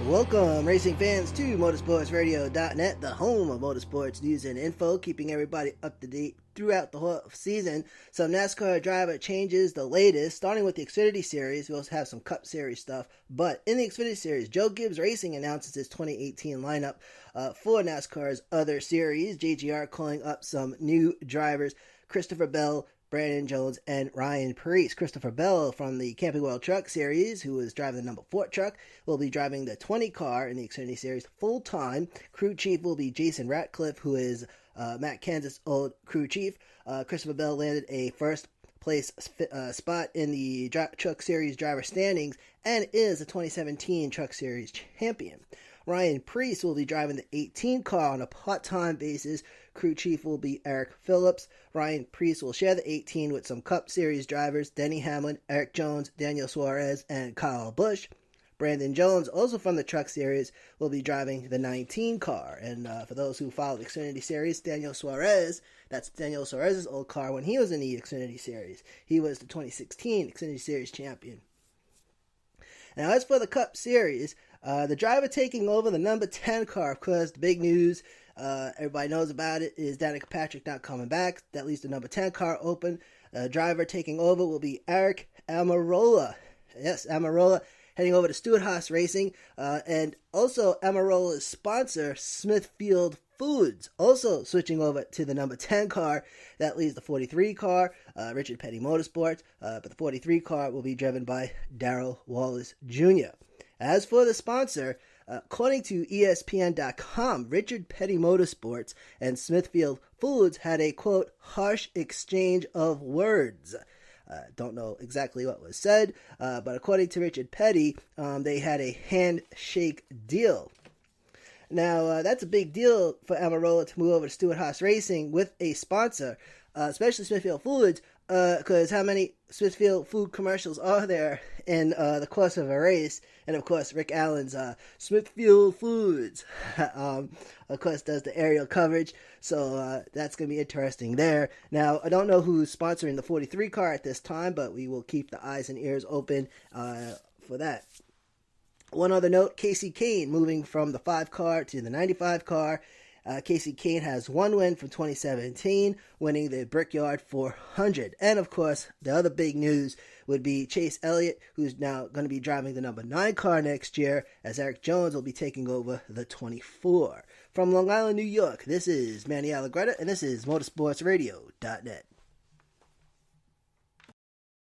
Welcome, racing fans, to motorsportsradio.net, the home of motorsports news and info, keeping everybody up to date throughout the whole season. Some NASCAR driver changes, the latest, starting with the Xfinity Series. We also have some Cup Series stuff, but in the Xfinity Series, Joe Gibbs Racing announces its 2018 lineup for NASCAR's other series. JGR calling up some new drivers: Christopher Bell, Brandon Jones, and Ryan Preece. Christopher Bell from the Camping World Truck Series, who is driving the number 4 truck, will be driving the 20 car in the Xfinity Series full-time. Crew chief will be Jason Ratcliffe, who is Matt Kansas' old crew chief. Christopher Bell landed a first place spot in the Truck Series driver standings and is a 2017 Truck Series champion. Ryan Preece will be driving the 18 car on a part-time basis. Crew chief will be Eric Phillips. Ryan Preece will share the 18 with some Cup Series drivers: Denny Hamlin, Eric Jones, Daniel Suarez, and Kyle Busch. Brandon Jones, also from the Truck Series, will be driving the 19 car. And for those who follow the Xfinity Series, Daniel Suarez, that's Daniel Suarez's old car when he was in the Xfinity Series. He was the 2016 Xfinity Series champion. Now, as for the Cup Series, the driver taking over the number 10 car, of course, the big news, everybody knows about it, is Danica Patrick not coming back. That leaves the number 10 car open. Driver taking over will be Eric Almirola. Yes, Almirola, heading over to Stewart-Haas Racing. And also Almirola's sponsor, Smithfield Foods, also switching over to the number 10 car. That leaves the 43 car, Richard Petty Motorsports, but the 43 car will be driven by Darrell Wallace Jr. As for the sponsor, according to ESPN.com, Richard Petty Motorsports and Smithfield Foods had a, quote, harsh exchange of words. Don't know exactly what was said, but according to Richard Petty, they had a handshake deal. Now, that's a big deal for Almirola to move over to Stewart-Haas Racing with a sponsor, especially Smithfield Foods, because how many Smithfield Food commercials are there in the course of a race? And, of course, Rick Allen's Smithfield Foods, of course, does the aerial coverage, so that's going to be interesting there. Now, I don't know who's sponsoring the 43 car at this time, but we will keep the eyes and ears open for that. One other note, Kasey Kahne moving from the 5 car to the 95 car. Kasey Kahne has one win from 2017, winning the Brickyard 400. And, of course, the other big news would be Chase Elliott, who's now going to be driving the number 9 car next year, as Eric Jones will be taking over the 24. From Long Island, New York, this is Manny Allegretta, and this is motorsportsradio.net.